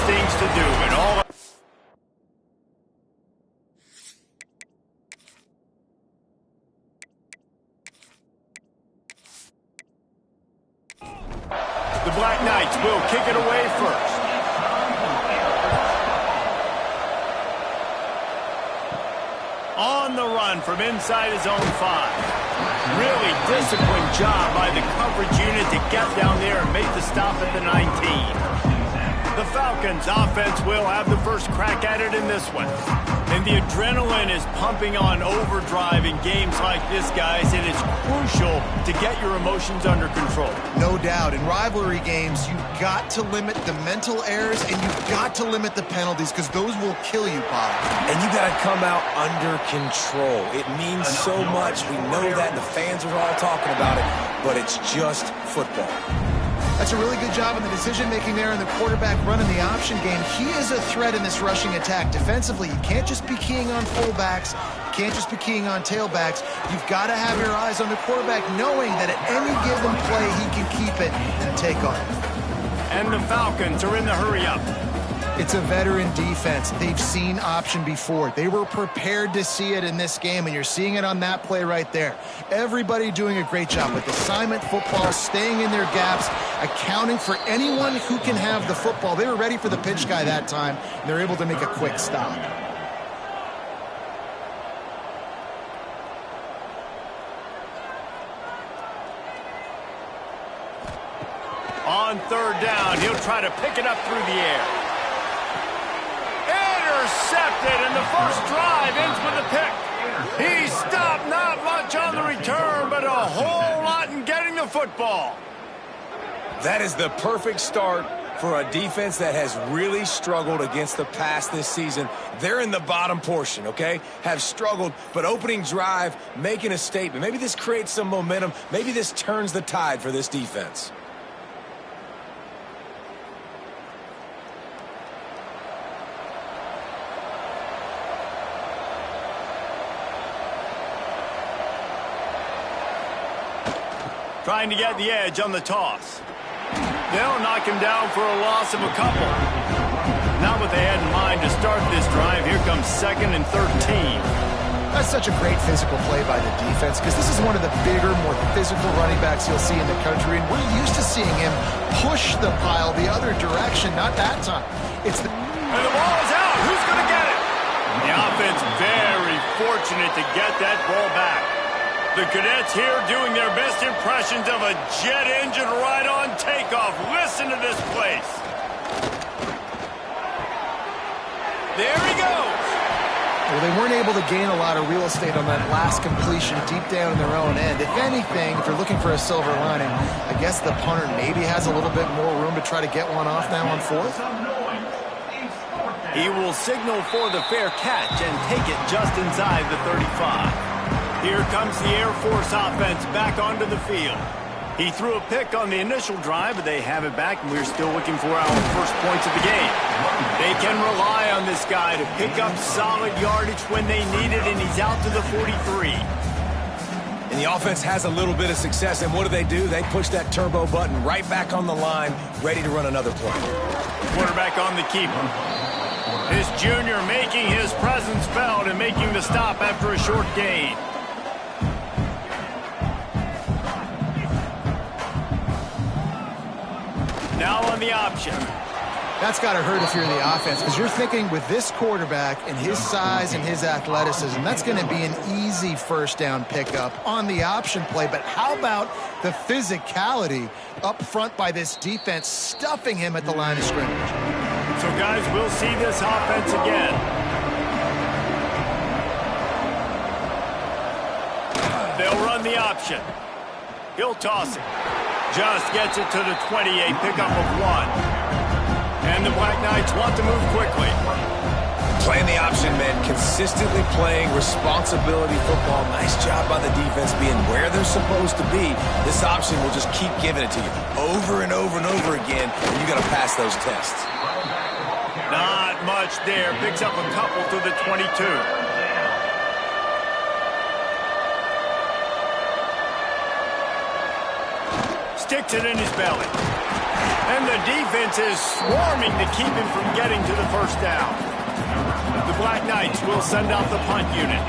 things to do, and all... The Black Knights will kick it away first. On the run from inside his own 5. Really disciplined job by the coverage unit to get down there and make the stop at the 19. The Falcons offense will have the first crack at it in this one. And the adrenaline is pumping on overdrive in games like this, guys, and it's crucial to get your emotions under control. No doubt. In rivalry games, you've got to limit the mental errors and you've got to limit the penalties because those will kill you, Bob. And you got to come out under control. It means so much. We know that. The fans are all talking about it, but it's just football. That's a really good job in the decision-making there and the quarterback running the option game. He is a threat in this rushing attack. Defensively, you can't just be keying on fullbacks. You can't just be keying on tailbacks. You've got to have your eyes on the quarterback, knowing that at any given play, he can keep it and take on it. And the Falcons are in the hurry-up. It's a veteran defense. They've seen option before. They were prepared to see it in this game, and you're seeing it on that play right there. Everybody doing a great job with assignment football, staying in their gaps, accounting for anyone who can have the football. They were ready for the pitch guy that time, and they're able to make a quick stop. On third down, he'll try to pick it up through the air. Intercepted, and the first drive ends with a pick. He stopped, not much on the return, but a whole lot in getting the football. That is the perfect start for a defense that has really struggled against the pass this season. They're in the bottom portion, okay? Have struggled, but opening drive, making a statement. Maybe this creates some momentum. Maybe this turns the tide for this defense. Trying to get the edge on the toss. They'll knock him down for a loss of a couple. Not what they had in mind to start this drive. Here comes 2nd and 13. That's such a great physical play by the defense because this is one of the bigger, more physical running backs you'll see in the country, and we're used to seeing him push the pile the other direction, not that time. It's the... And the ball is out. Who's going to get it? The offense very fortunate to get that ball back. The Cadets here doing their best impressions of a jet engine right on takeoff. Listen to this place. There he goes. Well, they weren't able to gain a lot of real estate on that last completion deep down in their own end. If anything, if you're looking for a silver lining, I guess the punter maybe has a little bit more room to try to get one off now on 4th. He will signal for the fair catch and take it just inside the 35. Here comes the Air Force offense back onto the field. He threw a pick on the initial drive, but they have it back, and we're still looking for our first points of the game. They can rely on this guy to pick up solid yardage when they need it, and he's out to the 43. And the offense has a little bit of success, and what do? They push that turbo button right back on the line, ready to run another play. Quarterback on the keeper. This junior making his presence felt and making the stop after a short gain. Now on the option. That's got to hurt if you're the offense because you're thinking with this quarterback and his size and his athleticism, that's going to be an easy first down pickup on the option play. But how about the physicality up front by this defense stuffing him at the line of scrimmage? So, guys, we'll see this offense again. They'll run the option. He'll toss it. Just gets it to the 28, pickup of 1. And the Black Knights want to move quickly. Playing the option, man. Consistently playing responsibility football. Nice job by the defense being where they're supposed to be. This option will just keep giving it to you over and over and over again, and you got to pass those tests. Not much there. Picks up a couple to the 22. Sticks it in his belly. And the defense is swarming to keep him from getting to the first down. The Black Knights will send out the punt unit.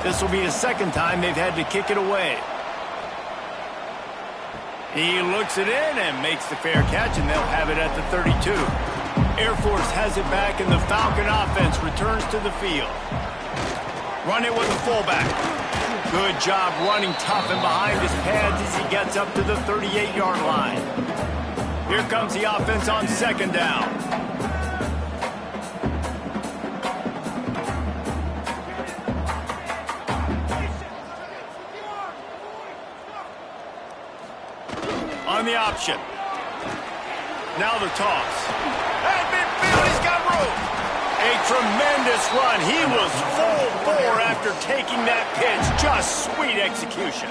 This will be the second time they've had to kick it away. He looks it in and makes the fair catch, and they'll have it at the 32. Air Force has it back, and the Falcon offense returns to the field. Run it with the fullback. Good job running tough and behind his pads as he gets up to the 38-yard line. Here comes the offense on second down. On the option. Now the toss. At midfield, he's got room. A tremendous run. He was full bore after taking that pitch. Just sweet execution.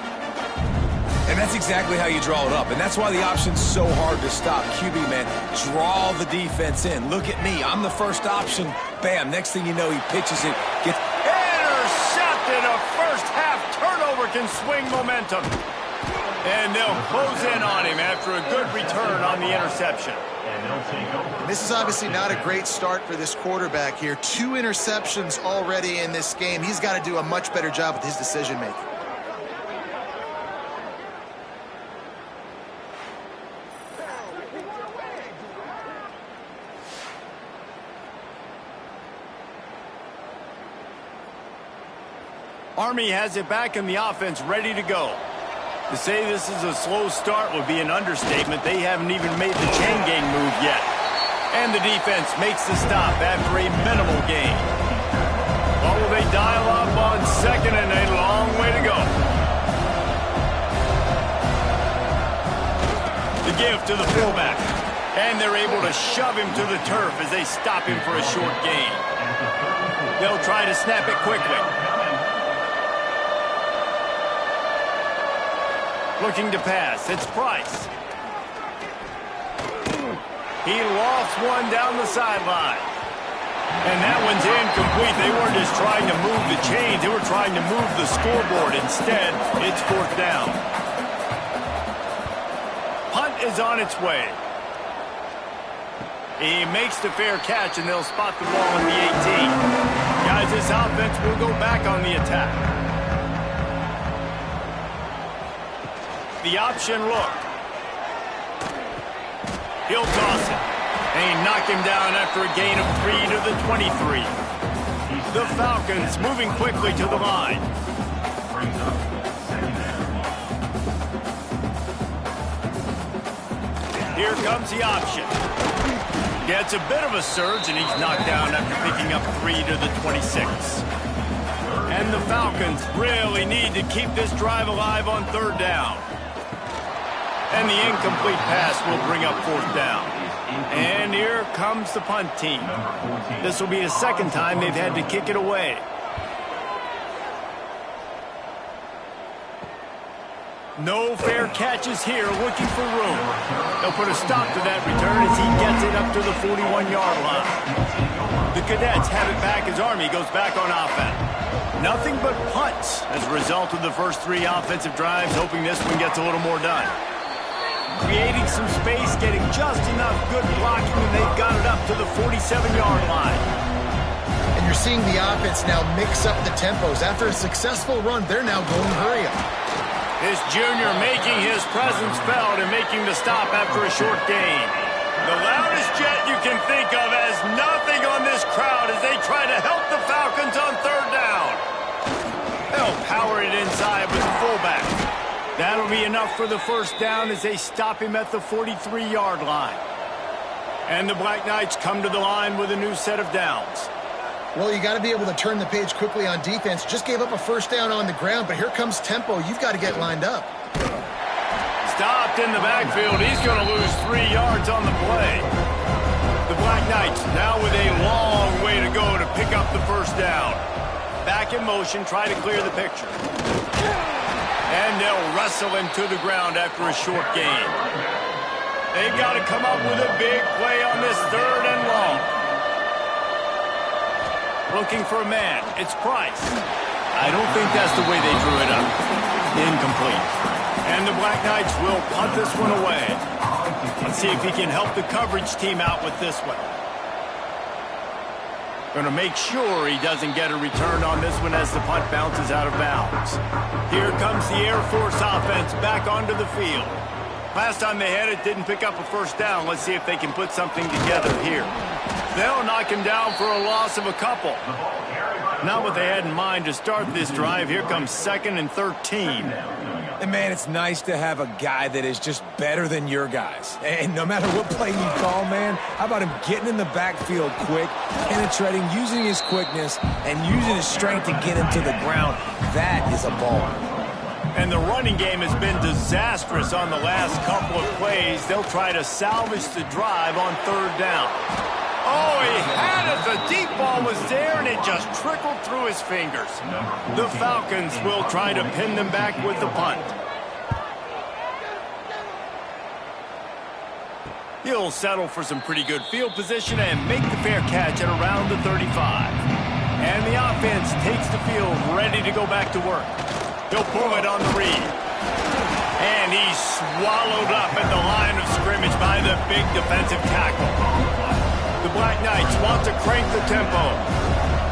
And that's exactly how you draw it up. And that's why the option's so hard to stop. QB, man, draw the defense in. Look at me. I'm the first option. Bam. Next thing you know, he pitches it. Gets intercepted. A first half turnover can swing momentum. And they'll close in on him after a good return on the interception. This is obviously not a great start for this quarterback here. 2 interceptions already in this game. He's got to do a much better job with his decision-making. Army has it back in the offense, ready to go. To say this is a slow start would be an understatement. They haven't even made the chain gang move yet. And the defense makes the stop after a minimal gain. What will they dial up on second and a long way to go? The give to the fullback. And they're able to shove him to the turf as they stop him for a short gain. They'll try to snap it quickly. Looking to pass. It's Price. He lofts one down the sideline. And that one's incomplete. They weren't just trying to move the chains. They were trying to move the scoreboard. Instead, it's fourth down. Punt is on its way. He makes the fair catch, and they'll spot the ball at the 18. Guys, this offense will go back on the attack. The option look. He'll toss it. And he knocked him down after a gain of 3 to the 23. The Falcons moving quickly to the line. Here comes the option. Gets a bit of a surge, and he's knocked down after picking up 3 to the 26. And the Falcons really need to keep this drive alive on third down. And the incomplete pass will bring up fourth down. And here comes the punt team. This will be the second time they've had to kick it away. No fair catches here, looking for room. They'll put a stop to that return as he gets it up to the 41-yard line. The Cadets have it back as Army goes back on offense. Nothing but punts as a result of the first 3 offensive drives, hoping this one gets a little more done. Creating some space, getting just enough good blocking, and they've got it up to the 47-yard line. And you're seeing the offense now mix up the tempos. After a successful run, they're now going hurry up. This junior making his presence felt and making the stop after a short gain. The loudest jet you can think of has nothing on this crowd as they try to help the Falcons on third down. They'll power it inside with the fullback. That'll be enough for the first down as they stop him at the 43-yard line. And the Black Knights come to the line with a new set of downs. Well, you got to be able to turn the page quickly on defense. Just gave up a first down on the ground, but here comes tempo. You've got to get lined up. Stopped in the backfield. He's going to lose 3 yards on the play. The Black Knights now with a long way to go to pick up the first down. Back in motion, try to clear the picture. And they'll wrestle him to the ground after a short gain. They've got to come up with a big play on this third and long. Looking for a man. It's Price. I don't think that's the way they drew it up. Incomplete. And the Black Knights will punt this one away. Let's see if he can help the coverage team out with this one. Going to make sure he doesn't get a return on this one as the punt bounces out of bounds. Here comes the Air Force offense back onto the field. Last time they had it, didn't pick up a first down. Let's see if they can put something together here. They'll knock him down for a loss of a couple. Not what they had in mind to start this drive. Here comes 2nd and 13. And, man, it's nice to have a guy that is just better than your guys. And no matter what play you call, man, how about him getting in the backfield quick, penetrating, using his quickness, and using his strength to get him to the ground. That is a ball. And the running game has been disastrous on the last couple of plays. They'll try to salvage the drive on 3rd down. Oh, he had it. The deep ball was there, and it just trickled through his fingers. The Falcons will try to pin them back with the punt. He'll settle for some pretty good field position and make the fair catch at around the 35. And the offense takes the field ready to go back to work. He'll pull it on the read. And he's swallowed up at the line of scrimmage by the big defensive tackle. The Black Knights want to crank the tempo.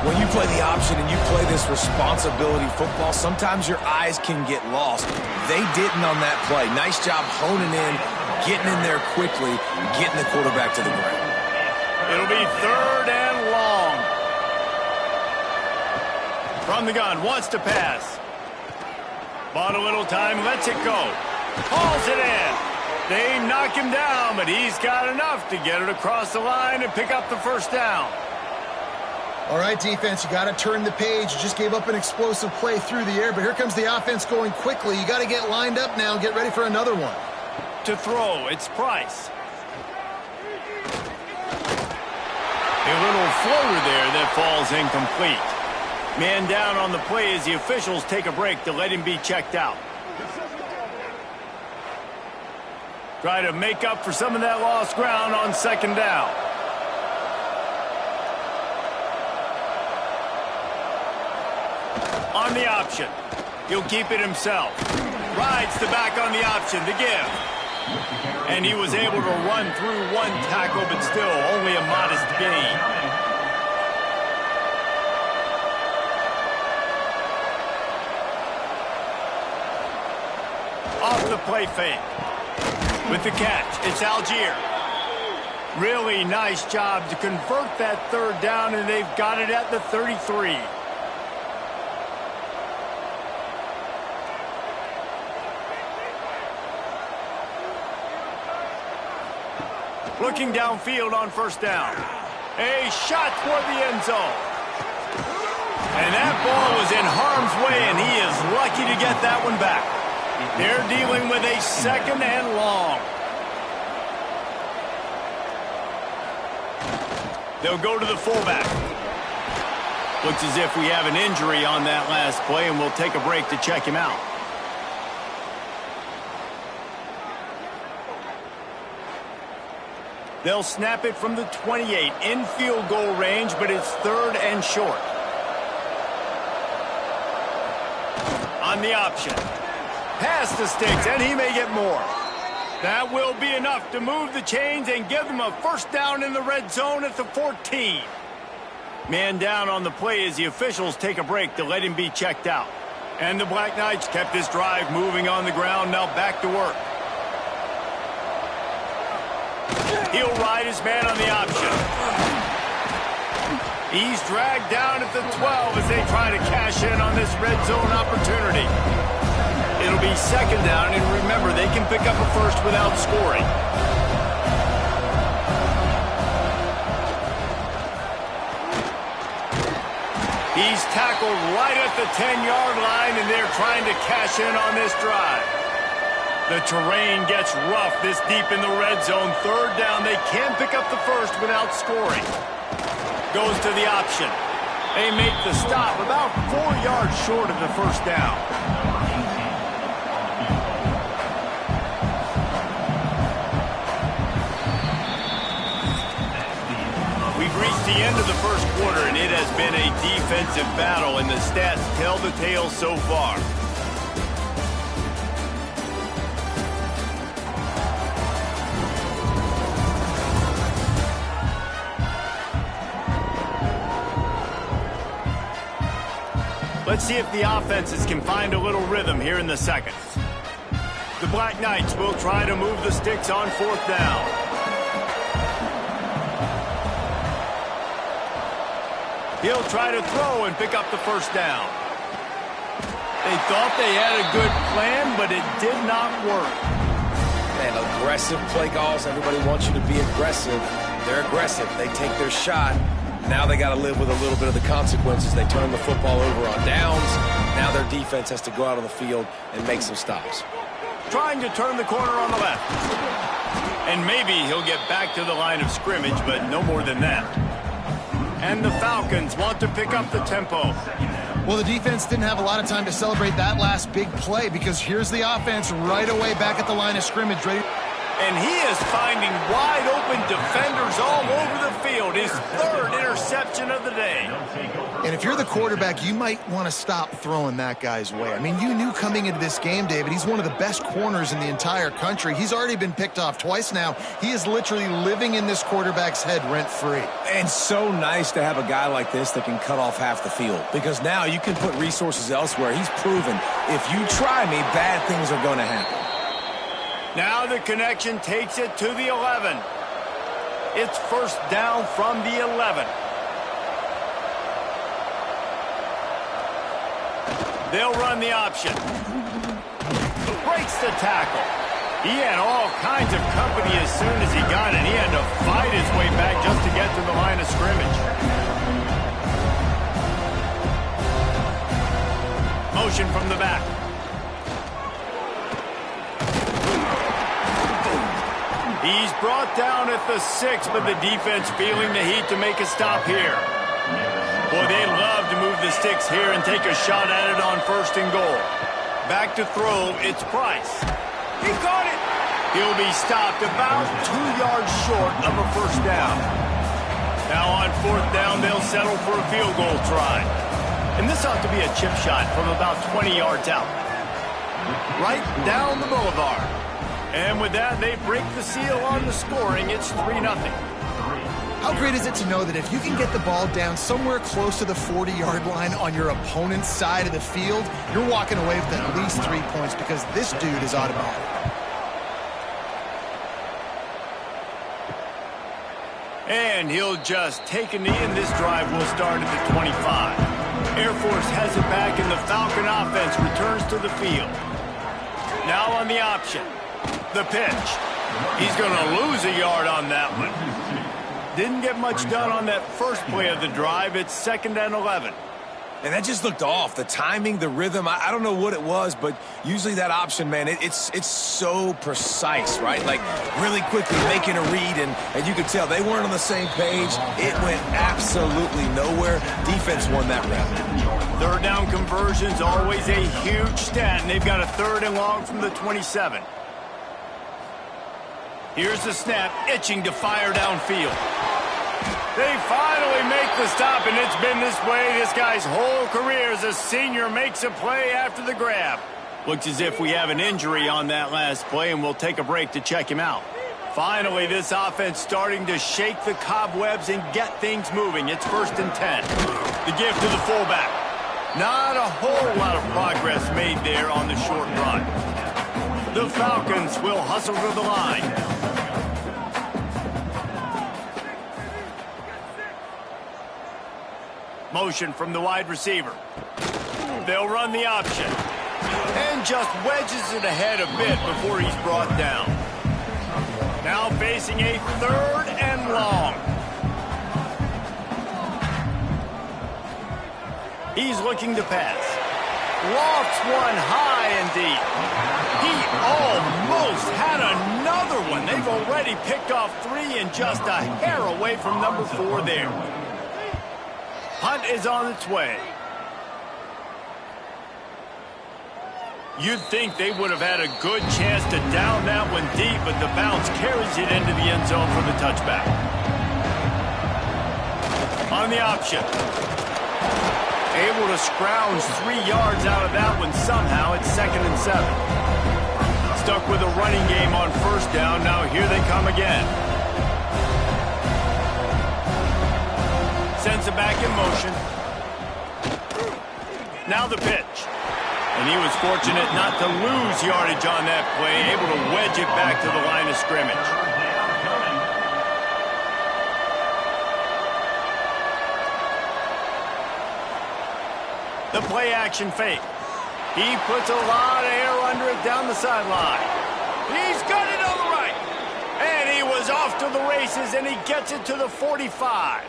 When you play the option and you play this responsibility football, sometimes your eyes can get lost. They didn't on that play. Nice job honing in, getting in there quickly, getting the quarterback to the ground. It'll be 3rd and long. From the gun, wants to pass. Bought a little time, lets it go. Hauls it in. They knock him down, but he's got enough to get it across the line and pick up the first down. All right, defense, you got to turn the page. You just gave up an explosive play through the air, but here comes the offense going quickly. You got to get lined up now and get ready for another one. To throw, it's Price. A little floater there that falls incomplete. Man down on the play as the officials take a break to let him be checked out. Try to make up for some of that lost ground on 2nd down. On the option. He'll keep it himself. Rides the back on the option to give. And he was able to run through one tackle, but still only a modest gain. Off the play fake. With the catch, it's Algier. Really nice job to convert that 3rd down, and they've got it at the 33. Looking downfield on 1st down. A shot toward the end zone. And that ball was in harm's way, and he is lucky to get that one back. They're dealing with a 2nd and long. They'll go to the fullback. Looks as if we have an injury on that last play, and we'll take a break to check him out. They'll snap it from the 28 in field goal range, but it's 3rd and short. On the option. Pass the sticks, and he may get more. That will be enough to move the chains and give them a first down in the red zone at the 14. Man down on the play as the officials take a break to let him be checked out. And the Black Knights kept this drive moving on the ground, now back to work. He'll ride his man on the option. He's dragged down at the 12 as they try to cash in on this red zone opportunity. It'll be 2nd down, and remember, they can pick up a first without scoring. He's tackled right at the 10-yard line, and they're trying to cash in on this drive. The terrain gets rough this deep in the red zone. 3rd down, they can pick up the first without scoring. Goes to the option. They make the stop about 4 yards short of the first down. We've reached the end of the first quarter, and it has been a defensive battle, and the stats tell the tale so far. Let's see if the offenses can find a little rhythm here in the second. The Black Knights will try to move the sticks on 4th down. He'll try to throw and pick up the 1st down. They thought they had a good plan, but it did not work. Man, aggressive play calls. Everybody wants you to be aggressive. They're aggressive. They take their shot. Now they got to live with a little bit of the consequences. They turn the football over on downs. Now their defense has to go out on the field and make some stops. Trying to turn the corner on the left. And maybe he'll get back to the line of scrimmage, but no more than that. And the Falcons want to pick up the tempo. Well, the defense didn't have a lot of time to celebrate that last big play because here's the offense right away back at the line of scrimmage, ready. And he is finding wide-open defenders all over the field. His 3rd interception of the day. And if you're the quarterback, you might want to stop throwing that guy's way. I mean, you knew coming into this game, David, he's one of the best corners in the entire country. He's already been picked off twice now. He is literally living in this quarterback's head rent-free. And so nice to have a guy like this that can cut off half the field. Because now you can put resources elsewhere. He's proven if you try me, bad things are going to happen. Now the connection takes it to the 11. It's 1st down from the 11. They'll run the option. Breaks the tackle. He had all kinds of company as soon as he got it. He had to fight his way back just to get to the line of scrimmage. Motion from the back. He's brought down at the 6, but the defense feeling the heat to make a stop here. Boy, they'd love to move the sticks here and take a shot at it on 1st and goal. Back to throw, it's Price. He caught it. He'll be stopped about 2 yards short of a 1st down. Now on 4th down, they'll settle for a field goal try. And this ought to be a chip shot from about 20 yards out. Right down the boulevard. And with that, they break the seal on the scoring. It's 3-0. How great is it to know that if you can get the ball down somewhere close to the 40-yard line on your opponent's side of the field, you're walking away with at least 3 points because this dude is automatic. And he'll just take a knee, and this drive will start at the 25. Air Force has it back, and the Falcon offense returns to the field. Now on the option. The pitch. He's going to lose a yard on that one. Didn't get much done on that first play of the drive. It's 2nd and 11. And that just looked off. The timing, the rhythm, I don't know what it was, but usually that option, man, it's so precise, right? Like really quickly making a read, and you could tell they weren't on the same page. It went absolutely nowhere. Defense won that round. 3rd down conversion's always a huge stat, and they've got a 3rd and long from the 27. Here's the snap, itching to fire downfield. They finally make the stop, and it's been this way this guy's whole career as a senior makes a play after the grab. Looks as if we have an injury on that last play, and we'll take a break to check him out. Finally, this offense starting to shake the cobwebs and get things moving. It's 1st and 10. The give to the fullback. Not a whole lot of progress made there on the short run. The Falcons will hustle to the line. Motion from the wide receiver. They'll run the option. And just wedges it ahead a bit before he's brought down. Now facing a 3rd and long. He's looking to pass. Lofts one high and deep. He almost had another one. They've already picked off 3 and just a hair away from number 4 there. Punt is on its way. You'd think they would have had a good chance to down that one deep, but the bounce carries it into the end zone for the touchback. On the option. Able to scrounge 3 yards out of that one somehow. It's 2nd and 7. Stuck with a running game on 1st down. Now here they come again. Sends it back in motion. Now the pitch. And he was fortunate not to lose yardage on that play, able to wedge it back to the line of scrimmage. The play action fake. He puts a lot of air under it down the sideline. He's got it on the right. And he was off to the races, and he gets it to the 45.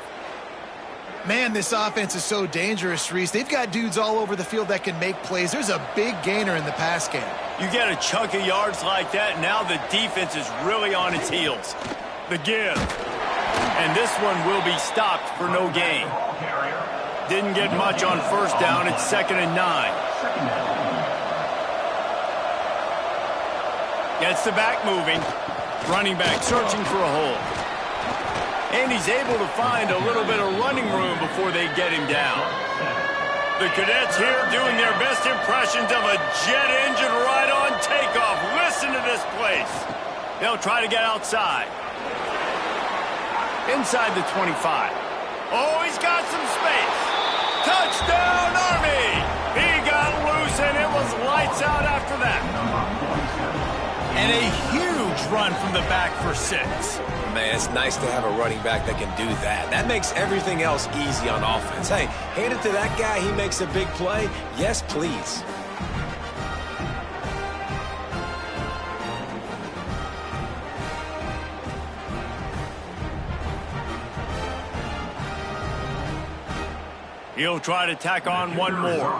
Man, this offense is so dangerous, Reese. They've got dudes all over the field that can make plays. There's a big gainer in the pass game. You get a chunk of yards like that, now the defense is really on its heels. The give. And this one will be stopped for no gain. Didn't get much on first down. It's 2nd and 9. Gets the back moving. Running back searching for a hole. And he's able to find a little bit of running room before they get him down. The Cadets here doing their best impressions of a jet engine right on takeoff. Listen to this place. They'll try to get outside. Inside the 25. Oh, he's got some space. Touchdown, Army! He got loose, and it was lights out after that. And a huge run from the back for 6. Man, it's nice to have a running back that can do that. That makes everything else easy on offense. Hey, hand it to that guy. He makes a big play. Yes, please. He'll try to tack on one more.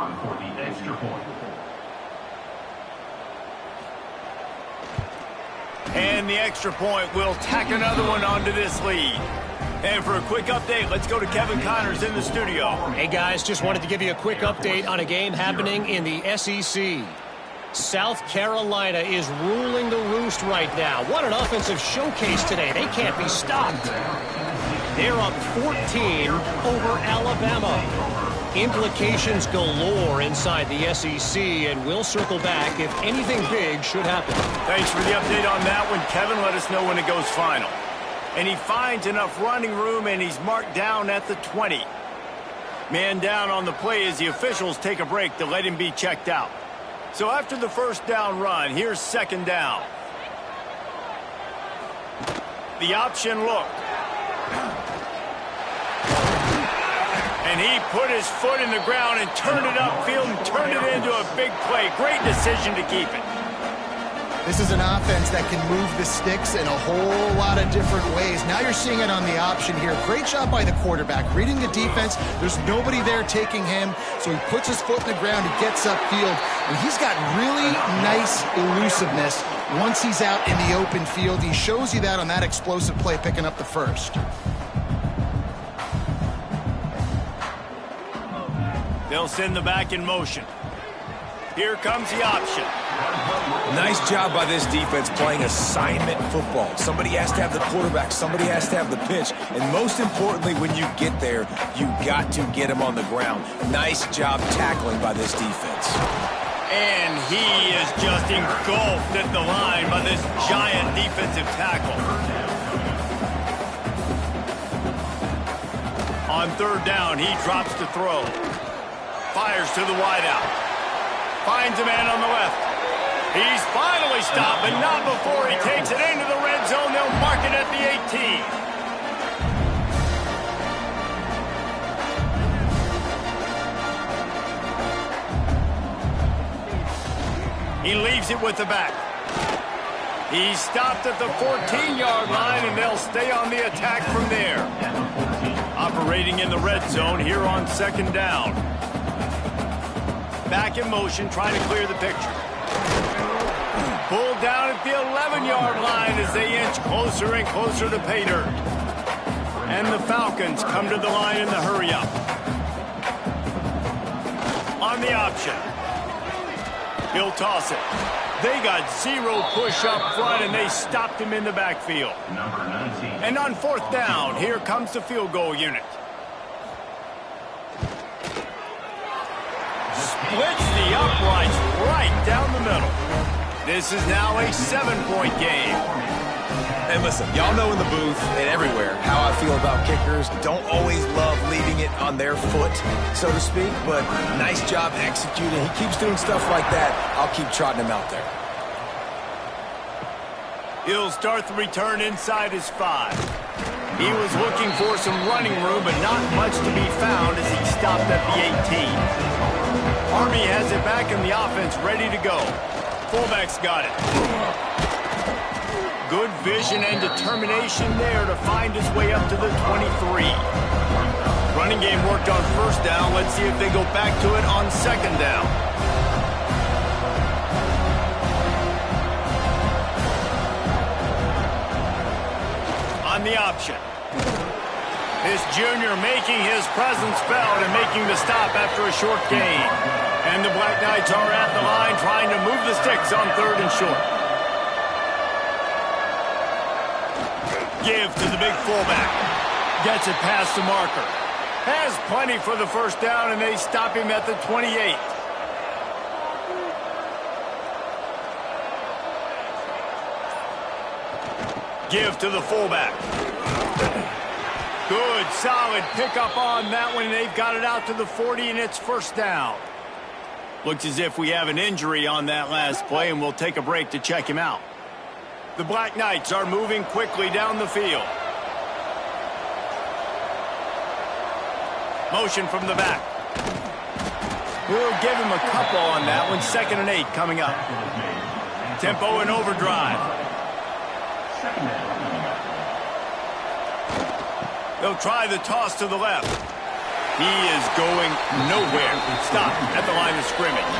And the extra point will tack another one onto this lead. And for a quick update, let's go to Kevin Connors in the studio. Hey, guys, just wanted to give you a quick update on a game happening in the SEC. South Carolina is ruling the roost right now. What an offensive showcase today. They can't be stopped. They're up 14 over Alabama. Implications galore inside the SEC, and we'll circle back if anything big should happen. Thanks for the update on that one, Kevin. Let us know when it goes final. And he finds enough running room, and he's marked down at the 20. Man down on the play as the officials take a break to let him be checked out. So after the first down run, here's 2nd down. The option look. And he put his foot in the ground and turned it upfield and turned it into a big play. Great decision to keep it. This is an offense that can move the sticks in a whole lot of different ways. Now you're seeing it on the option here. Great job by the quarterback. Reading the defense, there's nobody there taking him, so he puts his foot in the ground, he gets upfield, and he's got really nice elusiveness once he's out in the open field. He shows you that on that explosive play, picking up the first. They'll send the back in motion. Here comes the option. Nice job by this defense playing assignment football. Somebody has to have the quarterback. Somebody has to have the pitch. And most importantly, when you get there, you got to get him on the ground. Nice job tackling by this defense. And he is just engulfed at the line by this giant defensive tackle. On 3rd down, he drops to throw. Fires to the wideout. Finds a man on the left. He's finally stopped, but not before he takes it into the red zone. They'll mark it at the 18. He leaves it with the back. He's stopped at the 14-yard line, and they'll stay on the attack from there. Operating in the red zone here on 2nd down. Back in motion, trying to clear the picture. Pulled down at the 11-yard line as they inch closer and closer to pay dirt. And the Falcons come to the line in the hurry-up. On the option. He'll toss it. They got 0 push up front, and they stopped him in the backfield. And on 4th down, here comes the field goal unit. Splits the uprights right down the middle. This is now a 7-point game. And listen, y'all know in the booth and everywhere how I feel about kickers. Don't always love leaving it on their foot, so to speak, but nice job executing. He keeps doing stuff like that. I'll keep trotting him out there. He'll start the return inside his 5. He was looking for some running room, but not much to be found as he stopped at the 18. Army has it back in the offense, ready to go. Fullback's got it. Good vision and determination there to find his way up to the 23. Running game worked on first down. Let's see if they go back to it on second down. On the option. This junior making his presence felt and making the stop after a short gain. And the Black Knights are at the line trying to move the sticks on 3rd and short. Give to the big fullback. Gets it past the marker. Has plenty for the first down, and they stop him at the 28. Give to the fullback. Good, solid pickup on that one. They've got it out to the 40, and it's first down. Looks as if we have an injury on that last play, and we'll take a break to check him out. The Black Knights are moving quickly down the field. Motion from the back. We'll give him a couple on that one. 2nd and 8 coming up. Tempo and overdrive. They'll try the toss to the left. He is going nowhere. Stop at the line of scrimmage.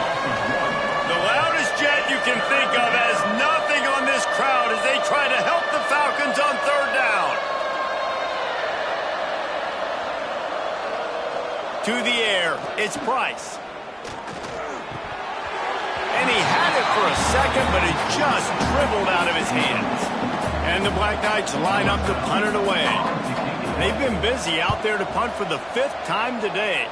The loudest jet you can think of has nothing on this crowd as they try to help the Falcons on 3rd down. To the air, it's Price. And he had it for a second, but it just dribbled out of his hands. And the Black Knights line up to punt it away. They've been busy out there to punt for the 5th time today.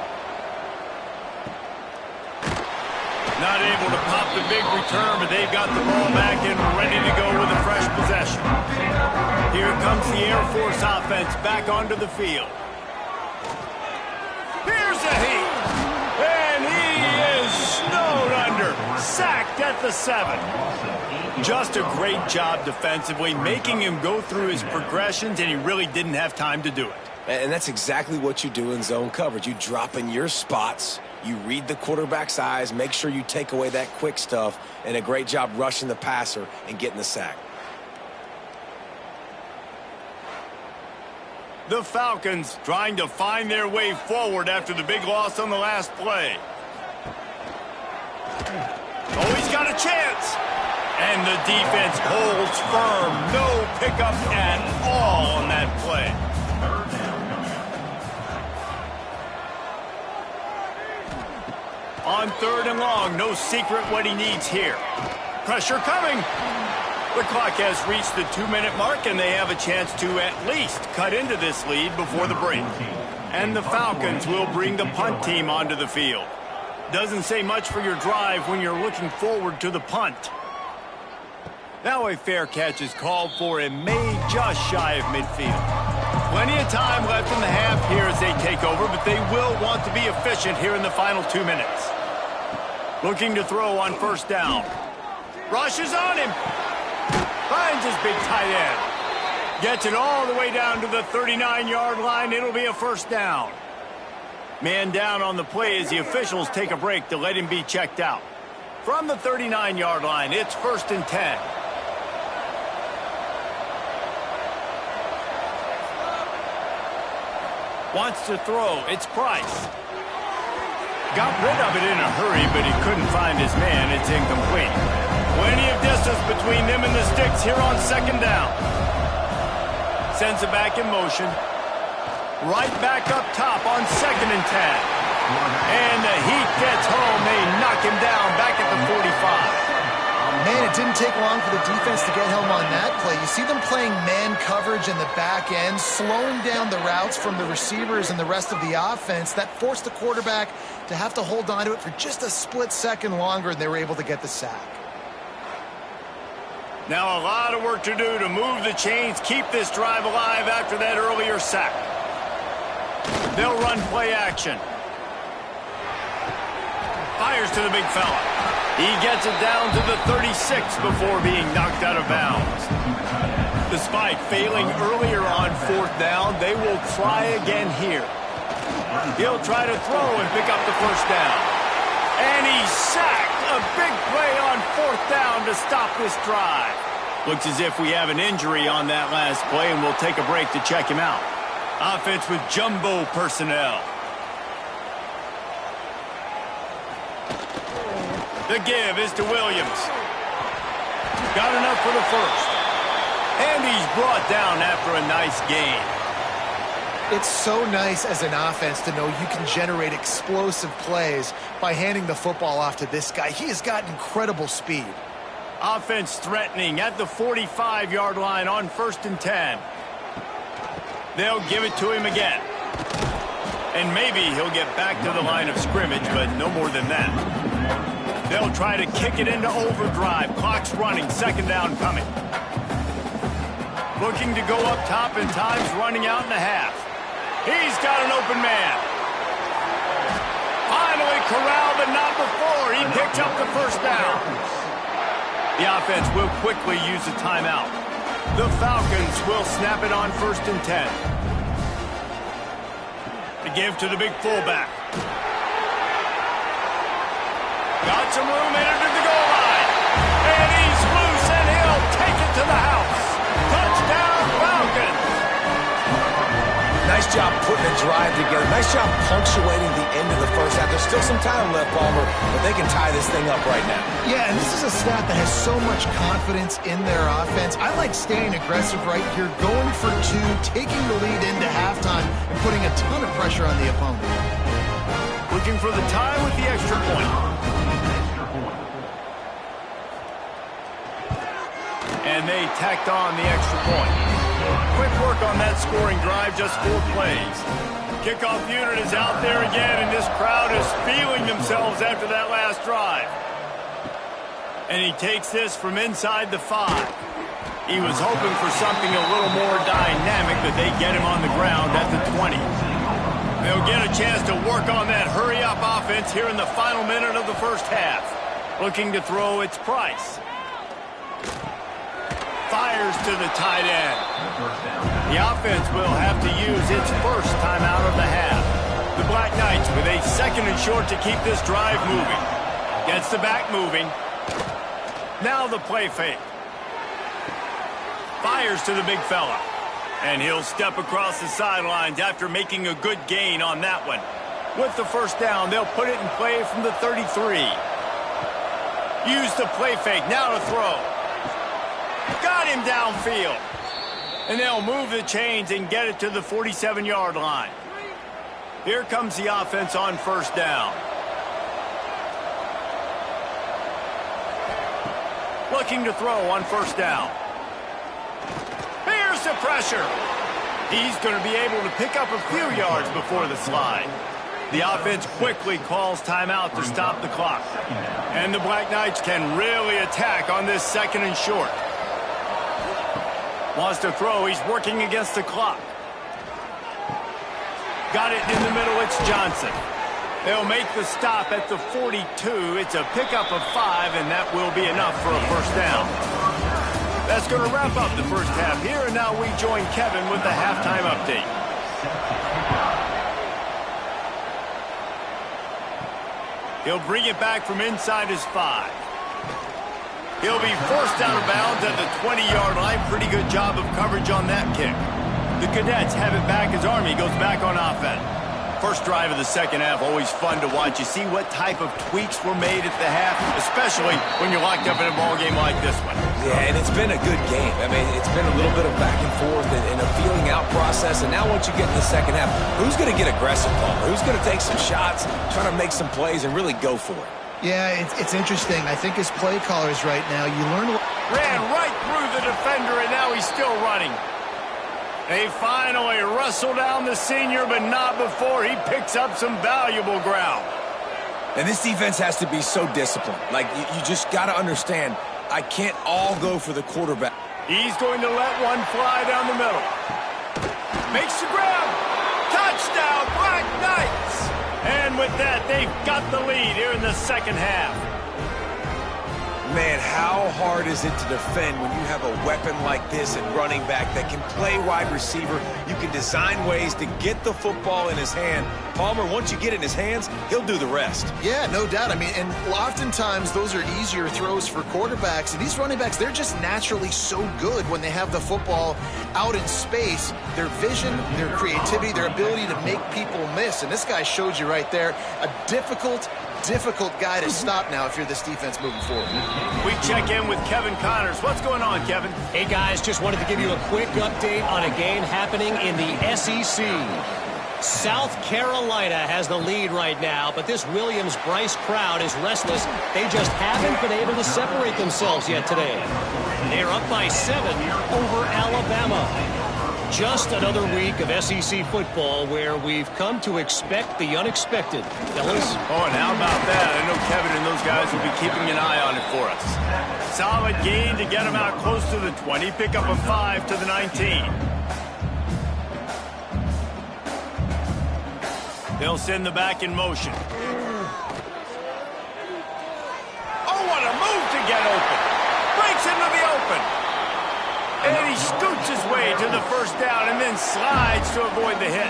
Not able to pop the big return, but they've got the ball back and ready to go with a fresh possession. Here comes the Air Force offense back onto the field. Here's a heat. And he is snowed under. Sacked at the 7. Just a great job defensively, making him go through his progressions, and he really didn't have time to do it. And that's exactly what you do in zone coverage. You drop in your spots, you read the quarterback's eyes, make sure you take away that quick stuff, and a great job rushing the passer and getting the sack. The Falcons trying to find their way forward after the big loss on the last play. Oh, he's got a chance. And the defense holds firm. No pickup at all on that play. On 3rd and long, no secret what he needs here. Pressure coming. The clock has reached the 2-minute mark, and they have a chance to at least cut into this lead before the break. And the Falcons will bring the punt team onto the field. Doesn't say much for your drive when you're looking forward to the punt. Now a fair catch is called for and made just shy of midfield. Plenty of time left in the half here as they take over, but they will want to be efficient here in the final 2 minutes. Looking to throw on first down. Rushes on him. Finds his big tight end. Gets it all the way down to the 39-yard line. It'll be a first down. Man down on the play as the officials take a break to let him be checked out. From the 39-yard line, it's 1st and 10. Wants to throw. It's Price. Got rid of it in a hurry, but he couldn't find his man. It's incomplete. Plenty of distance between them and the sticks here on 2nd down. Sends it back in motion. Right back up top on 2nd and 10. And the heat gets home. They knock him down back at the 45. Man, it didn't take long for the defense to get home on that play. You see them playing man coverage in the back end, slowing down the routes from the receivers and the rest of the offense. That forced the quarterback to have to hold on to it for just a split second longer, and they were able to get the sack. Now a lot of work to do to move the chains, keep this drive alive after that earlier sack. They'll run play action. Fires to the big fella. He gets it down to the 36 before being knocked out of bounds. Despite failing earlier on 4th down, they will try again here. He'll try to throw and pick up the first down. And he's sacked. A big play on 4th down to stop this drive. Looks as if we have an injury on that last play, and we'll take a break to check him out. Offense with jumbo personnel. The give is to Williams. Got enough for the first. And he's brought down after a nice gain. It's so nice as an offense to know you can generate explosive plays by handing the football off to this guy. He has got incredible speed. Offense threatening at the 45-yard line on 1st and 10. They'll give it to him again. And maybe he'll get back to the line of scrimmage, but no more than that. They'll try to kick it into overdrive. Clock's running. 2nd down coming. Looking to go up top, and time's running out in the half. He's got an open man. Finally corralled, but not before. He picks up the first down. The offense will quickly use a timeout. The Falcons will snap it on 1st and 10. To give to the big fullback. Got some room entered to the goal line. And he's loose, and he'll take it to the house. Touchdown, Falcons. Nice job putting a drive together. Nice job punctuating the end of the first half. There's still some time left, Palmer, but they can tie this thing up right now. Yeah, and this is a staff that has so much confidence in their offense. I like staying aggressive right here, going for 2, taking the lead into halftime, and putting a ton of pressure on the opponent. Looking for the time with the extra point. And they tacked on the extra point. Quick work on that scoring drive, just 4 plays. Kickoff unit is out there again, and this crowd is feeling themselves after that last drive. And he takes this from inside the 5. He was hoping for something a little more dynamic, but they get him on the ground at the 20. They'll get a chance to work on that hurry-up offense here in the final minute of the first half. Looking to throw its Price. Fires to the tight end. The offense will have to use its first timeout of the half. The Black Knights with a 2nd and short to keep this drive moving. Gets the back moving. Now the play fake. Fires to the big fella. And he'll step across the sidelines after making a good gain on that one. With the first down, they'll put it in play from the 33. Use the play fake. Now to throw. Got him downfield. And they'll move the chains and get it to the 47-yard line. Here comes the offense on 1st down. Looking to throw on 1st down. Here's the pressure. He's going to be able to pick up a few yards before the slide. The offense quickly calls timeout to stop the clock. And the Black Knights can really attack on this 2nd and short. Wants to throw. He's working against the clock. Got it in the middle. It's Johnson. They'll make the stop at the 42. It's a pickup of 5, and that will be enough for a first down. That's going to wrap up the first half here, and now we join Kevin with the halftime update. He'll bring it back from inside his 5. He'll be forced out of bounds at the 20-yard line. Pretty good job of coverage on that kick. The Cadets have it back as Army goes back on offense. First drive of the second half, always fun to watch. You see what type of tweaks were made at the half, especially when you're locked up in a ball game like this one. Yeah, and it's been a good game. I mean, it's been a little bit of back and forth and a feeling out process. And now once you get in the second half, who's going to get aggressive, Palmer? Who's going to take some shots, try to make some plays, and really go for it? Yeah, it's interesting. I think as play callers right now, you learn... Ran right through the defender, and now he's still running. They finally wrestle down the senior, but not before he picks up some valuable ground. And this defense has to be so disciplined. Like, you just got to understand, I can't all go for the quarterback. He's going to let one fly down the middle. Makes the grab. Touchdown, Black Knights. And with that, they've got the lead here in the second half. Man, how hard is it to defend when you have a weapon like this at running back that can play wide receiver? You can design ways to get the football in his hand. Palmer, once you get it in his hands, he'll do the rest. Yeah, no doubt. I mean, and oftentimes those are easier throws for quarterbacks. And these running backs, they're just naturally so good when they have the football out in space. Their vision, their creativity, their ability to make people miss. And this guy showed you right there, a difficult guy to stop now if you're this defense moving forward. We check in with Kevin Connors. What's going on, Kevin? Hey, guys, just wanted to give you a quick update on a game happening in the SEC. South Carolina has the lead right now, but this Williams-Brice crowd is restless. They just haven't been able to separate themselves yet today. They're up by 7 over Alabama. Just another week of SEC football where we've come to expect the unexpected. Fellas? Oh, and how about that? I know Kevin and those guys will be keeping an eye on it for us. Solid gain to get them out close to the 20. Pick up a 5 to the 19. They'll send the back in motion. Oh, what a move to get open. Breaks into the open. And he scoots his way to the first down and then slides to avoid the hit.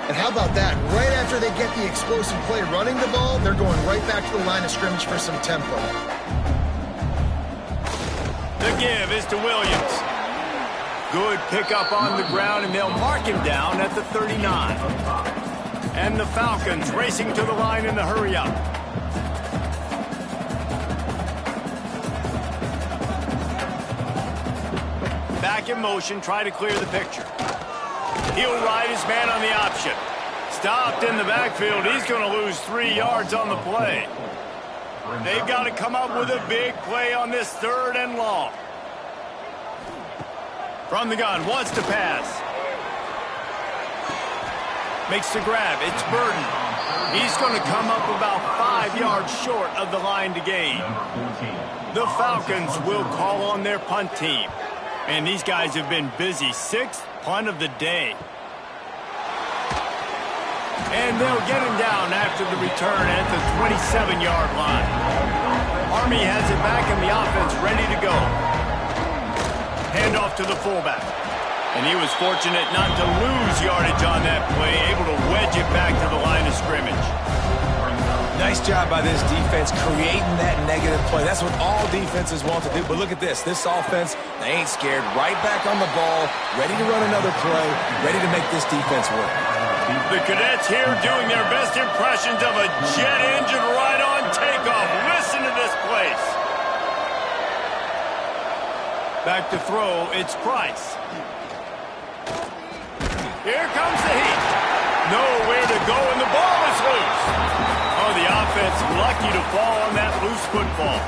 And how about that? Right after they get the explosive play running the ball, they're going right back to the line of scrimmage for some tempo. The give is to Williams. Good pickup on the ground, and they'll mark him down at the 39. And the Falcons racing to the line in the hurry-up. Back in motion, try to clear the picture. He'll ride his man on the option. Stopped in the backfield. He's going to lose 3 yards on the play. They've got to come up with a big play on this 3rd and long. From the gun, wants to pass. Makes the grab. It's Burden. He's going to come up about 5 yards short of the line to gain. The Falcons will call on their punt team. And these guys have been busy. 6th punt of the day. And they'll get him down after the return at the 27-yard line. Army has it back in the offense, ready to go. Handoff to the fullback. And he was fortunate not to lose yardage on that play, able to wedge it back to the line of scrimmage. Nice job by this defense creating that negative play. That's what all defenses want to do. But look at this. This offense, they ain't scared. Right back on the ball, ready to run another play, ready to make this defense work. The Cadets here doing their best impressions of a jet engine right on takeoff. Listen to this place. Back to throw, it's Price. Here comes the heat. Nowhere to go, and the ball is loose. Oh, the offense lucky to fall on that loose football.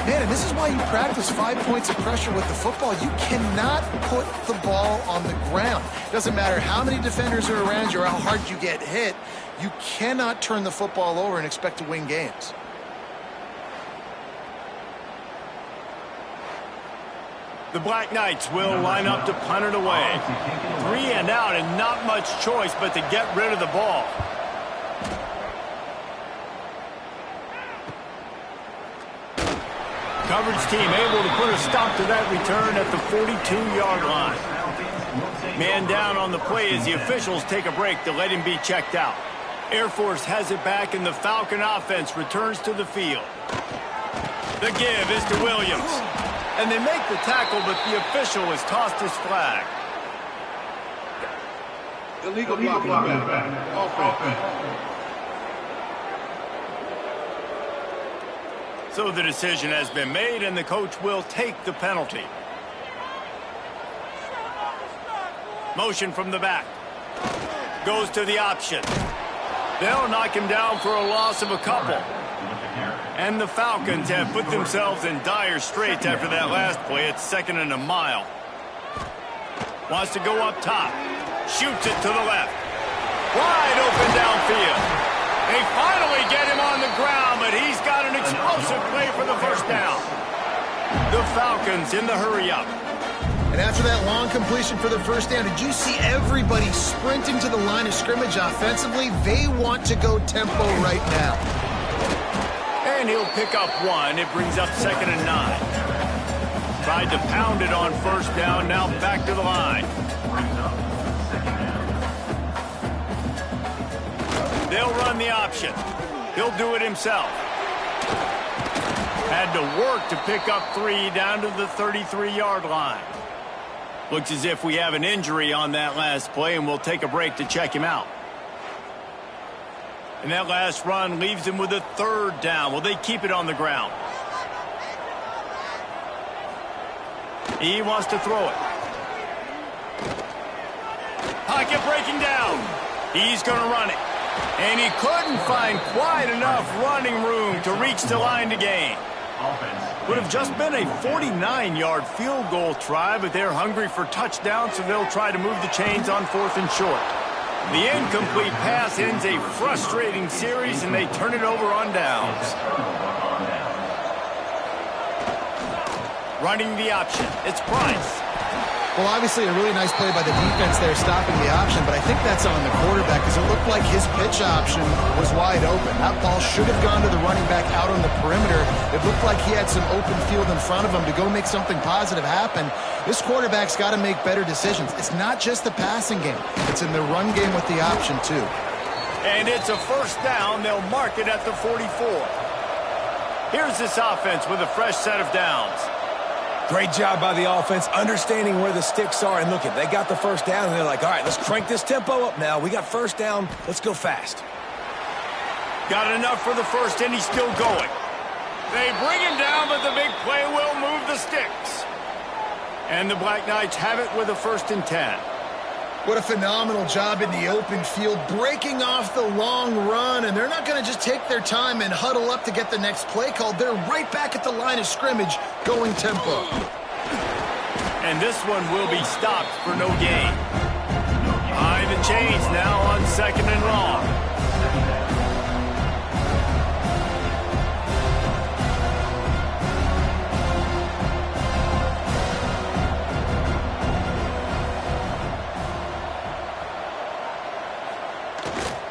Man, and this is why you practice 5 points of pressure with the football. You cannot put the ball on the ground. Doesn't matter how many defenders are around you or how hard you get hit. You cannot turn the football over and expect to win games. The Black Knights will line up to punt it away. 3 and out, and not much choice but to get rid of the ball. Coverage team able to put a stop to that return at the 42-yard line. Man down on the play as the officials take a break to let him be checked out. Air Force has it back, and the Falcon offense returns to the field. The give is to Williams. And they make the tackle, but the official has tossed his flag. Illegal blocking. Offense. So the decision has been made, and the coach will take the penalty. Motion from the back. Goes to the option. They'll knock him down for a loss of a couple. And the Falcons have put themselves in dire straits after that last play. It's 2nd and a mile. Wants to go up top. Shoots it to the left. Wide open downfield. They finally get him on the ground, but he's got an explosive play for the first down. The Falcons in the hurry-up. And after that long completion for the first down, did you see everybody sprinting to the line of scrimmage offensively? They want to go tempo right now. And he'll pick up 1. It brings up 2nd and 9. Tried to pound it on first down, now back to the line. They'll run the option. He'll do it himself. Had to work to pick up 3 down to the 33-yard line. Looks as if we have an injury on that last play, and we'll take a break to check him out. And that last run leaves him with a 3rd down. Will they keep it on the ground? He wants to throw it. Pocket breaking down. He's going to run it. And he couldn't find quite enough running room to reach the line to gain. Would have just been a 49-yard field goal try, but they're hungry for touchdowns, so they'll try to move the chains on 4th and short. The incomplete pass ends a frustrating series, and they turn it over on downs. Running the option. It's Price. Well, obviously a really nice play by the defense there stopping the option, but I think that's on the quarterback because it looked like his pitch option was wide open. That ball should have gone to the running back out on the perimeter. It looked like he had some open field in front of him to go make something positive happen. This quarterback's got to make better decisions. It's not just the passing game. It's in the run game with the option, too. And it's a 1st down. They'll mark it at the 44. Here's this offense with a fresh set of downs. Great job by the offense, understanding where the sticks are. And look, they got the 1st down, and they're like, all right, let's crank this tempo up now. We got 1st down. Let's go fast. Got enough for the 1st, and he's still going. They bring him down, but the big play will move the sticks. And the Black Knights have it with a 1st and 10. What a phenomenal job in the open field, breaking off the long run, and they're not going to just take their time and huddle up to get the next play called. They're right back at the line of scrimmage, going tempo. And this one will be stopped for no gain. Behind the chains now on 2nd and long.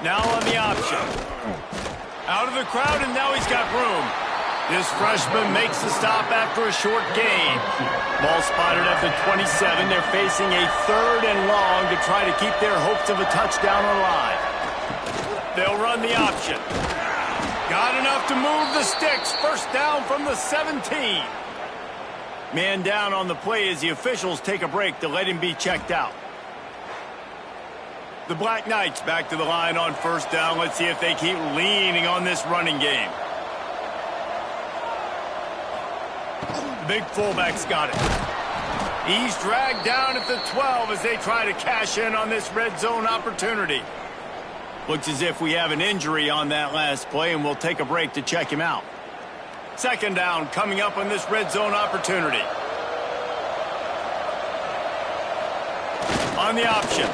Now on the option. Out of the crowd, and now he's got room. This freshman makes the stop after a short gain. Ball spotted at the 27. They're facing a 3rd and long to try to keep their hopes of a touchdown alive. They'll run the option. Got enough to move the sticks. 1st down from the 17. Man down on the play as the officials take a break to let him be checked out. The Black Knights back to the line on 1st down. Let's see if they keep leaning on this running game. The big fullback's got it. He's dragged down at the 12 as they try to cash in on this red zone opportunity. Looks as if we have an injury on that last play, and we'll take a break to check him out. 2nd down coming up on this red zone opportunity. On the option.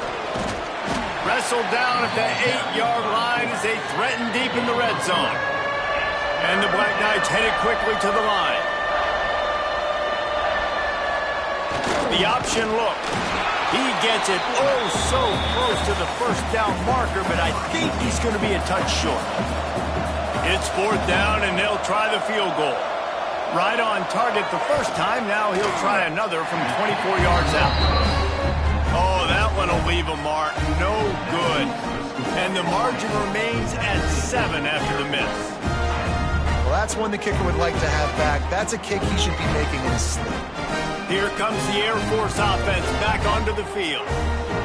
Wrestled down at the 8-yard line as they threaten deep in the red zone. And the Black Knights headed quickly to the line. The option look. He gets it oh so close to the 1st down marker, but I think he's going to be a touch short. It's 4th down, and they'll try the field goal. Right on target the 1st time. Now he'll try another from 24 yards out. Oh, that one will leave a mark. No good. And the margin remains at 7 after the miss. Well, that's one the kicker would like to have back. That's a kick he should be making in his sleep. Here comes the Air Force offense back onto the field.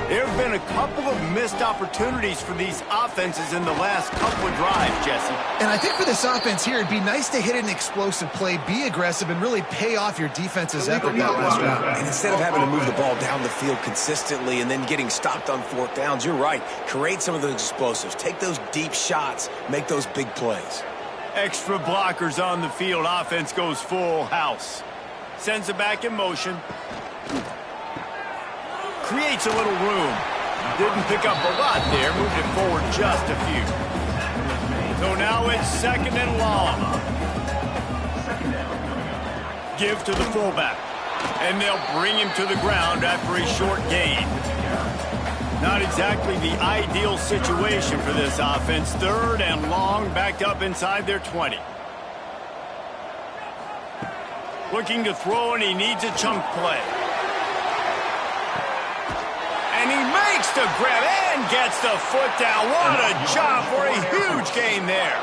There have been a couple of missed opportunities for these offenses in the last couple of drives, Jesse. And I think for this offense here, it'd be nice to hit an explosive play, be aggressive, and really pay off your defense's effort that last round. And instead of having to move the ball down the field consistently and then getting stopped on 4th downs, you're right. Create some of those explosives. Take those deep shots. Make those big plays. Extra blockers on the field. Offense goes full house. Sends it back in motion. Creates a little room. Didn't pick up a lot there. Moved it forward just a few. So now it's 2nd and long. Give to the fullback. And they'll bring him to the ground after a short gain. Not exactly the ideal situation for this offense. 3rd and long, backed up inside their 20. Looking to throw, and he needs a chunk play. And he makes the grab and gets the foot down. What a job for a huge gain there.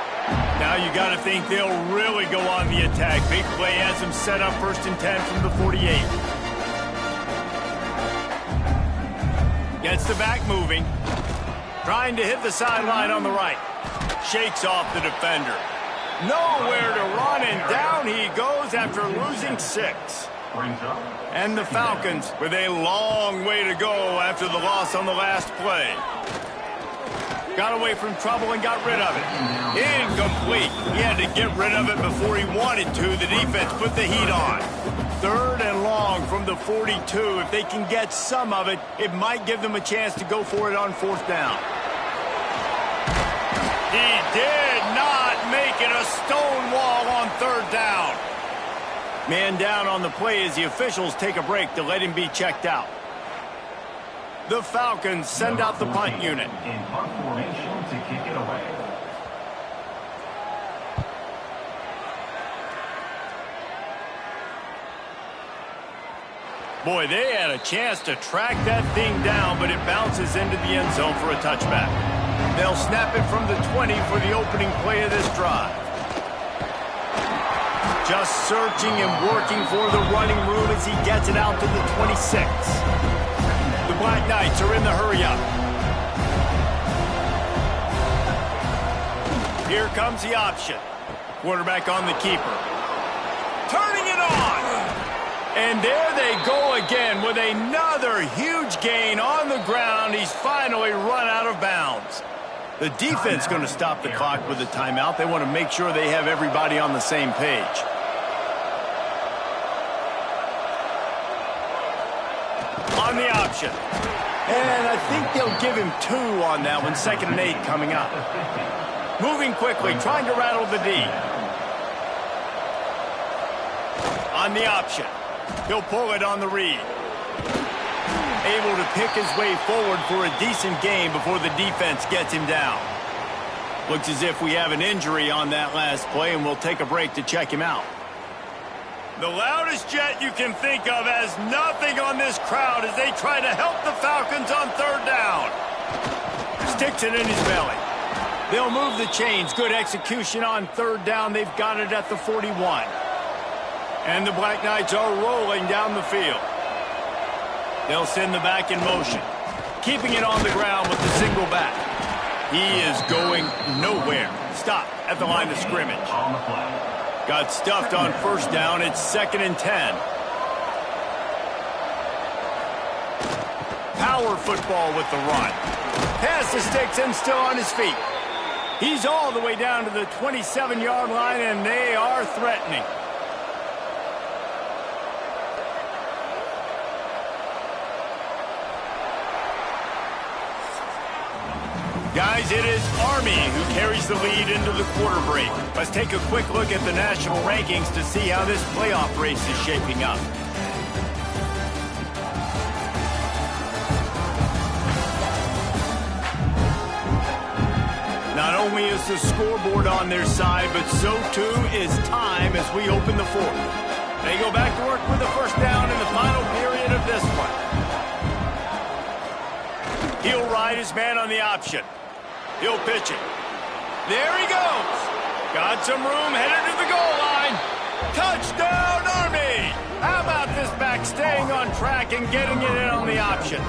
Now you got to think they'll really go on the attack. Big play has them set up 1st and 10 from the 48. Gets the back moving. Trying to hit the sideline on the right. Shakes off the defender. Nowhere to run, and down he goes after losing 6. And the Falcons with a long way to go after the loss on the last play. Got away from trouble and got rid of it. Incomplete. He had to get rid of it before he wanted to. The defense put the heat on. 3rd and long from the 42. If they can get some of it, it might give them a chance to go for it on 4th down. He did not make it a stone wall on 3rd down. Man down on the play as the officials take a break to let him be checked out. The Falcons send out the punt unit. In punt formation to kick it away. Boy, they had a chance to track that thing down, but it bounces into the end zone for a touchback. They'll snap it from the 20 for the opening play of this drive. Just searching and working for the running room as he gets it out to the 26. The Black Knights are in the hurry-up. Here comes the option. Quarterback on the keeper. Turning it on! And there they go again with another huge gain on the ground. He's finally run out of bounds. The defense going to stop the clock with a timeout. They want to make sure they have everybody on the same page. On the option. And I think they'll give him 2 on that one. 2nd and 8 coming up. Moving quickly, trying to rattle the D. On the option. He'll pull it on the read. Able to pick his way forward for a decent gain before the defense gets him down. Looks as if we have an injury on that last play, and we'll take a break to check him out. The loudest jet you can think of has nothing on this crowd as they try to help the Falcons on 3rd down. Sticks it in his belly. They'll move the chains. Good execution on 3rd down. They've got it at the 41. And the Black Knights are rolling down the field. They'll send the back in motion. Keeping it on the ground with the single back. He is going nowhere. Stop at the line of scrimmage. Got stuffed on 1st down. It's 2nd and 10. Power football with the run. Pass the sticks and still on his feet. He's all the way down to the 27-yard line, and they are threatening. Guys, it is Army who carries the lead into the quarter break. Let's take a quick look at the national rankings to see how this playoff race is shaping up. Not only is the scoreboard on their side, but so too is time as we open the 4th. They go back to work with the 1st down in the final period of this one. He'll ride his man on the option. He'll pitch it. There he goes. Got some room, headed to the goal line. Touchdown, Army! How about this back staying on track and getting it in on the option?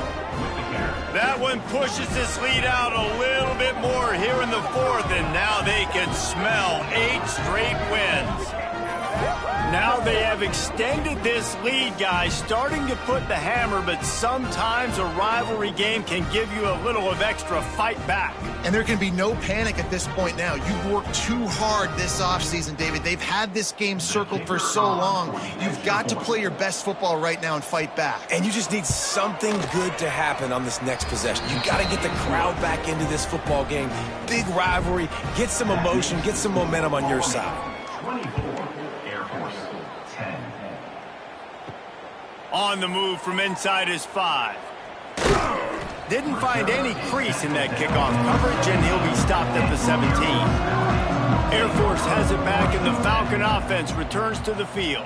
That one pushes this lead out a little bit more here in the 4th, and now they can smell 8 straight wins. Now they have extended this lead, guys, starting to put the hammer, but sometimes a rivalry game can give you a little of extra fight back. And there can be no panic at this point now. You've worked too hard this offseason, David. They've had this game circled for so long. You've got to play your best football right now and fight back. And you just need something good to happen on this next possession. You got to get the crowd back into this football game. Big rivalry. Get some emotion. Get some momentum on your side. 24, Air Force 10. On the move from inside his 5. Didn't find any crease in that kickoff coverage, and he'll be stopped at the 17. Air Force has it back, and the Falcon offense returns to the field.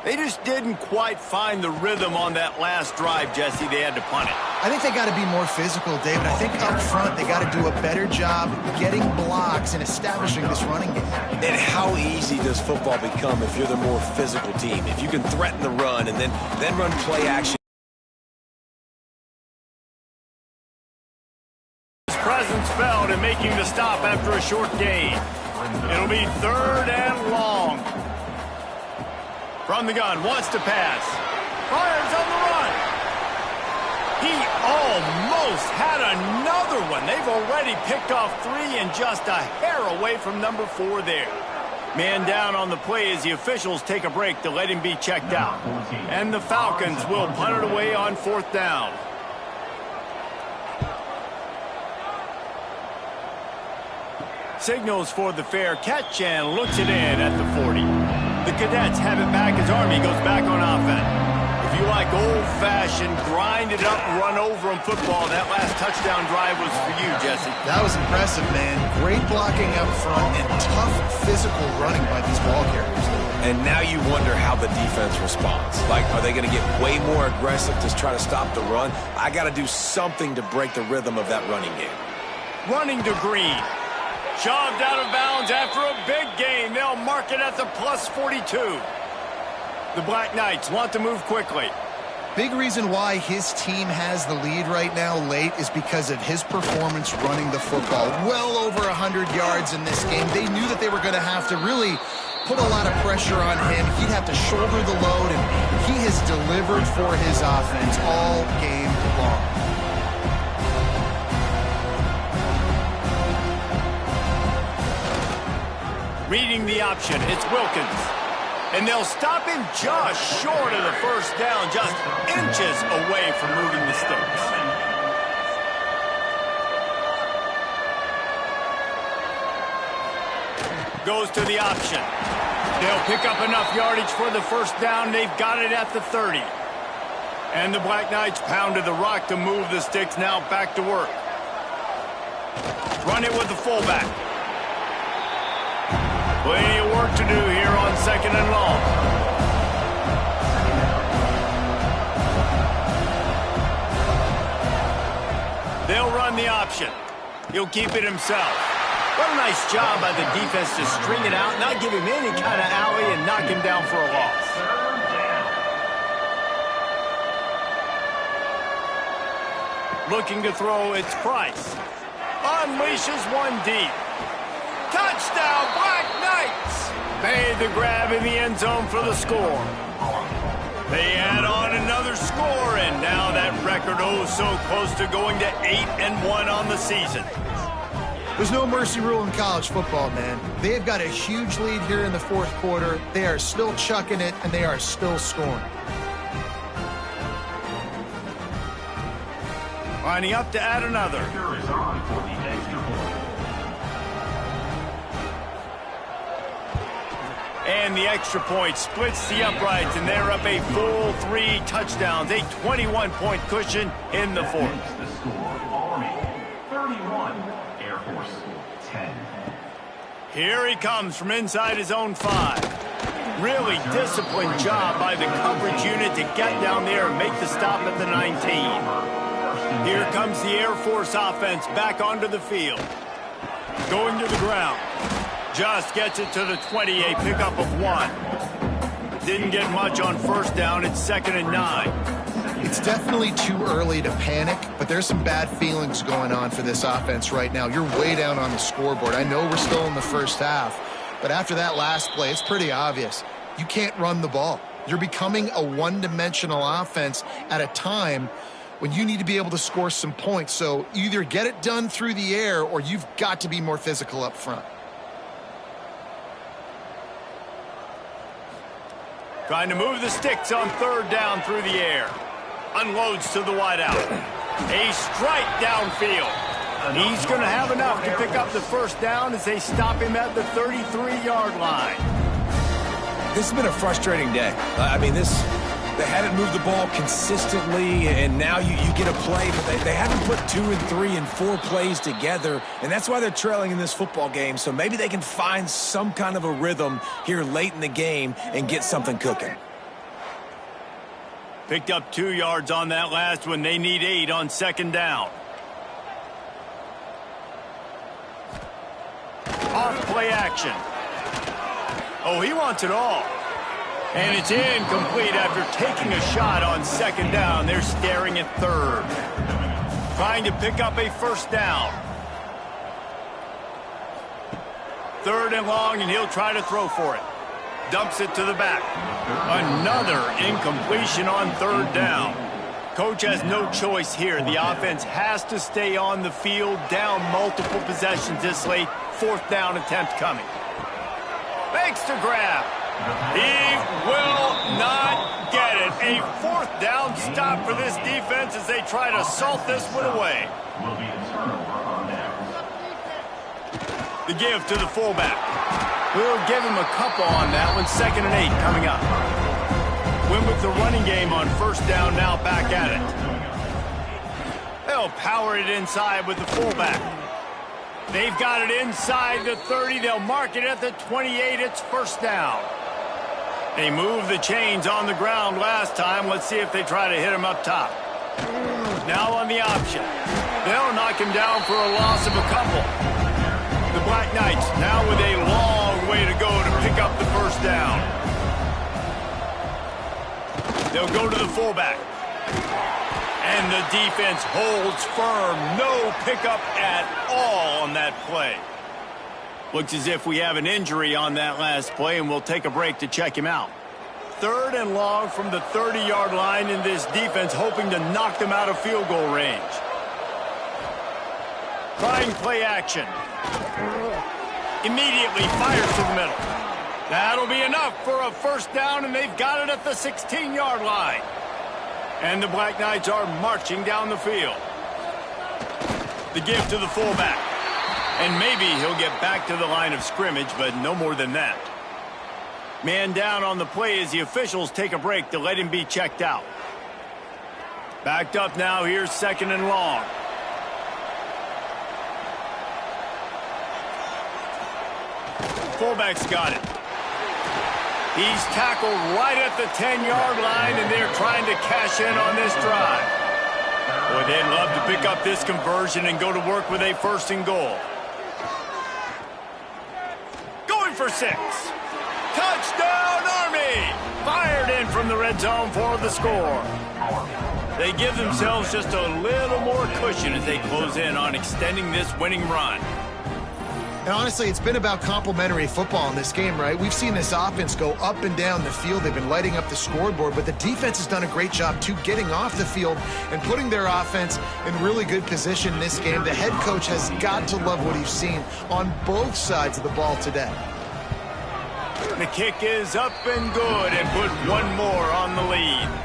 They just didn't quite find the rhythm on that last drive, Jesse. They had to punt it. I think they got to be more physical, David. I think up front they got to do a better job getting blocks and establishing this running game. And how easy does football become if you're the more physical team? If you can threaten the run and then run play action. His presence felt in making the stop after a short gain. It'll be 3rd and long. From the gun, wants to pass. Fires on the run. He almost had another one. They've already picked off 3 and just a hair away from number 4 there. Man down on the play as the officials take a break to let him be checked out. And the Falcons will punt it away on 4th down. Signals for the fair catch and looks it in at the 40. The Cadets have it back as Army goes back on offense. If you like old-fashioned, grind-it-up, run-over-'em football, that last touchdown drive was for you, Jesse. That was impressive, man. Great blocking up front and tough physical running by these ball carriers. And now you wonder how the defense responds. Like, are they going to get way more aggressive to try to stop the run? I got to do something to break the rhythm of that running game. Running to Green. Shoved out of bounds after a big gain. They'll mark it at the plus 42. The Black Knights want to move quickly. Big reason why his team has the lead right now late is because of his performance running the football. Well over 100 yards in this game. They knew that they were going to have to really put a lot of pressure on him. He'd have to shoulder the load, and he has delivered for his offense all game long. Reading the option, it's Wilkins. And they'll stop him just short of the first down, just inches away from moving the sticks. Goes to the option. They'll pick up enough yardage for the first down. They've got it at the 30. And the Black Knights pounded the rock to move the sticks, now back to work. Run it with the fullback. Plenty of work to do here on 2nd and long. They'll run the option. He'll keep it himself. What a nice job by the defense to string it out, not give him any kind of alley, and knock him down for a loss. Looking to throw, it's Price. Unleashes one deep. Touchdown, Black Knights! Made the grab in the end zone for the score. They add on another score, and now that record oh so close to going to 8-1 on the season. There's no mercy rule in college football, man. They've got a huge lead here in the 4th quarter. They are still chucking it, and they are still scoring. Lining up to add another. And the extra point splits the uprights, and they're up a full 3 touchdowns, a 21-point cushion in the 4th. The score, Army 31, Air Force 10. Here he comes from inside his own 5. Really disciplined job by the coverage unit to get down there and make the stop at the 19. Here comes the Air Force offense back onto the field. Going to the ground. Just gets it to the 20, a pickup of 1. Didn't get much on first down. It's 2nd and 9. It's definitely too early to panic, but there's some bad feelings going on for this offense right now. You're way down on the scoreboard. I know we're still in the first half, but after that last play, it's pretty obvious. You can't run the ball. You're becoming a one-dimensional offense at a time when you need to be able to score some points. So either get it done through the air, or you've got to be more physical up front. Trying to move the sticks on 3rd down through the air. Unloads to the wideout. A strike downfield. He's going to have enough to pick up the first down as they stop him at the 33-yard line. This has been a frustrating day. I mean, this They haven't moved the ball consistently, and now you get a play, but they haven't put 2 and 3 and 4 plays together, and that's why they're trailing in this football game. So maybe they can find some kind of a rhythm here late in the game and get something cooking. Picked up 2 yards on that last one. They need 8 on second down. Off play action. Oh, he wants it all. And it's incomplete after taking a shot on second down. They're staring at third. Trying to pick up a first down. Third and long, and he'll try to throw for it. Dumps it to the back. Another incompletion on third down. Coach has no choice here. The offense has to stay on the field, down multiple possessions this late. Fourth down attempt coming. Makes the grab. He will not get it. A fourth down stop for this defense as they try to salt this one away. The give to the fullback. We'll give him a couple on that one. 2nd and 8 coming up. Win with the running game on first down, now back at it. They'll power it inside with the fullback. They've got it inside the 30. They'll mark it at the 28. It's first down. They moved the chains on the ground last time. Let's see if they try to hit him up top. Now on the option. They'll knock him down for a loss of a couple. The Black Knights now with a long way to go to pick up the first down. They'll go to the fullback. And the defense holds firm. No pickup at all on that play. Looks as if we have an injury on that last play, and we'll take a break to check him out. Third and long from the 30-yard line, in this defense hoping to knock them out of field goal range. Trying play action. Immediately fires to the middle. That'll be enough for a first down, and they've got it at the 16-yard line. And the Black Knights are marching down the field. The give to the fullback. And maybe he'll get back to the line of scrimmage, but no more than that. Man down on the play as the officials take a break to let him be checked out. Backed up now, here's 2nd and long. Fullback's got it. He's tackled right at the 10-yard line, and they're trying to cash in on this drive. Boy, they'd love to pick up this conversion and go to work with a 1st and goal. Going for 6. Touchdown, Army! Fired in from the red zone for the score. They give themselves just a little more cushion as they close in on extending this winning run. And honestly, it's been about complementary football in this game, right? We've seen this offense go up and down the field. They've been lighting up the scoreboard, but the defense has done a great job, too, getting off the field and putting their offense in really good position in this game. The head coach has got to love what he's seen on both sides of the ball today. The kick is up and good, and put one more on the lead.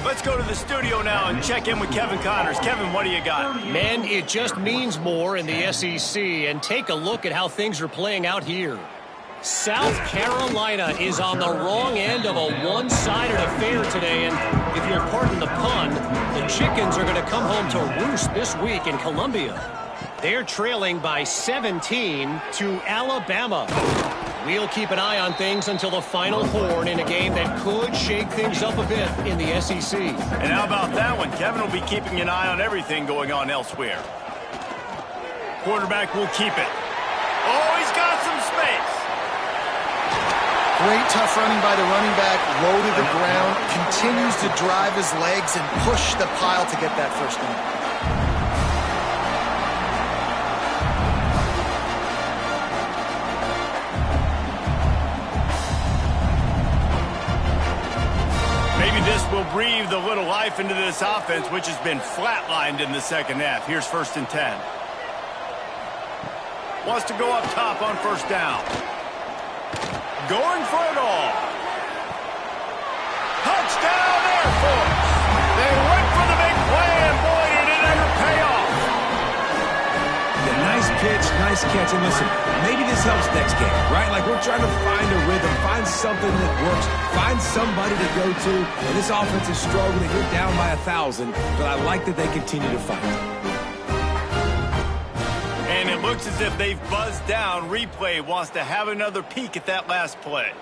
Let's go to the studio now and check in with Kevin Connors. Kevin, what do you got? Man, it just means more in the SEC, and take a look at how things are playing out here. South Carolina is on the wrong end of a one-sided affair today, and if you'll pardon the pun, the chickens are going to come home to roost this week in Columbia. They're trailing by 17 to Alabama. We'll keep an eye on things until the final horn in a game that could shake things up a bit in the SEC. And how about that one? Kevin will be keeping an eye on everything going on elsewhere. Quarterback will keep it. Oh, he's got some space. Great tough running by the running back, low to the ground, continues to drive his legs and push the pile to get that first down. This will breathe a little life into this offense, which has been flatlined in the second half. Here's 1st and 10. Wants to go up top on first down. Going for it all. Touchdown, Air Force. They went for the big play, and boy, did it ever pay off. Yeah, nice pitch, nice nice catch. And listen, maybe this helps next game, right? Like we're trying to find a rhythm, find something that works, find somebody to go to. And this offense is struggling. You're down by 1,000, but I like that they continue to fight. And it looks as if they've buzzed down. Replay wants to have another peek at that last play.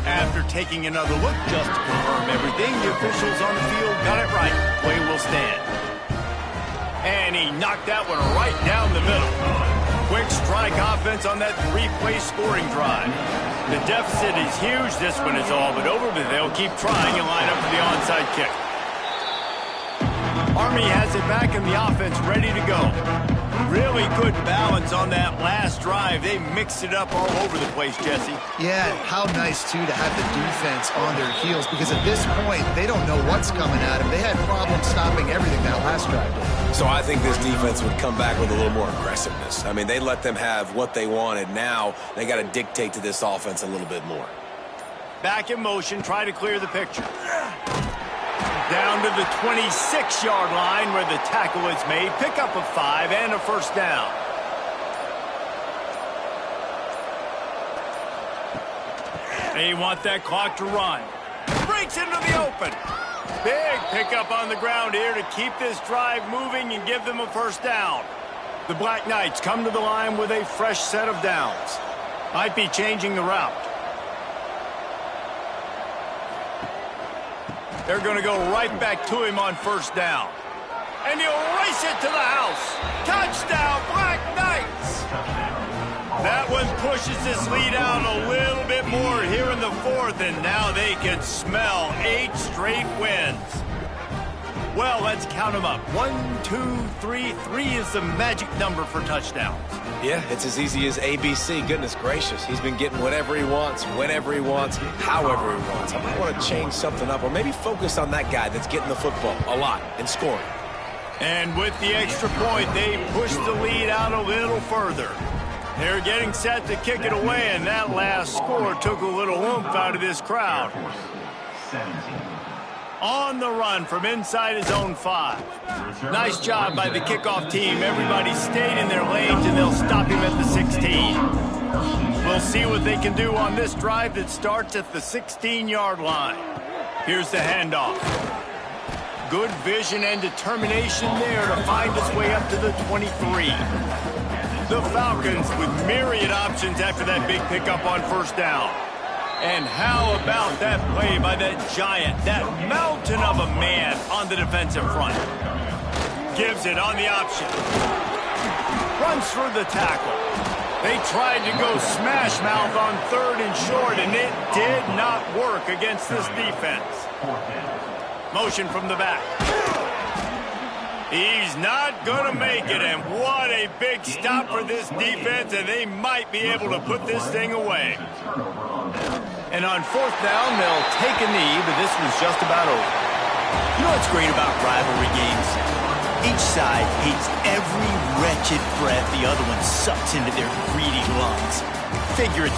After taking another look just to confirm everything, the officials on the field got it right. Play will stand. And he knocked that one right down the middle. Quick strike offense on that three-play scoring drive. The deficit is huge. This one is all but over, but they'll keep trying and line up for the onside kick. Army has it back in the offense ready to go. Really good balance on that last drive. They mixed it up all over the place, Jesse. Yeah, how nice, too, to have the defense on their heels, because at this point, they don't know what's coming at them. They had problems stopping everything that last drive did. So I think this defense would come back with a little more aggressiveness. I mean, they let them have what they wanted. Now they got to dictate to this offense a little bit more. Back in motion, try to clear the picture. Down to the 26-yard line where the tackle is made. Pick up a 5 and a first down. They want that clock to run. Breaks into the open. Big pickup on the ground here to keep this drive moving and give them a first down. The Black Knights come to the line with a fresh set of downs. Might be changing the route. They're going to go right back to him on first down. And he'll race it to the house. Touchdown, Black Knights! That one pushes this lead out a little bit more here in the fourth, and now they can smell 8 straight wins. Well, let's count them up. 1, 2, 3. 3 is the magic number for touchdowns. Yeah, it's as easy as ABC. Goodness gracious. He's been getting whatever he wants, whenever he wants, however he wants. I might want to change something up or maybe focus on that guy that's getting the football a lot and scoring. And with the extra point, they push the lead out a little further. They're getting set to kick it away, and that last score took a little oomph out of this crowd. On the run from inside his own 5. Nice job by the kickoff team. Everybody stayed in their lanes, and they'll stop him at the 16. We'll see what they can do on this drive that starts at the 16-yard line. Here's the handoff. Good vision and determination there to find his way up to the 23. The Falcons with myriad options after that big pickup on first down. And how about that play by that giant, that mountain of a man on the defensive front? Gives it on the option. Runs through the tackle. They tried to go smash mouth on 3rd and short, and it did not work against this defense. Motion from the back. He's not going to make it, and what a big stop for this defense, and they might be able to put this thing away. And on 4th down, they'll take a knee, but this was just about over. You know what's great about rivalry games? Each side hates every wretched breath the other one sucks into their greedy lungs. Figure it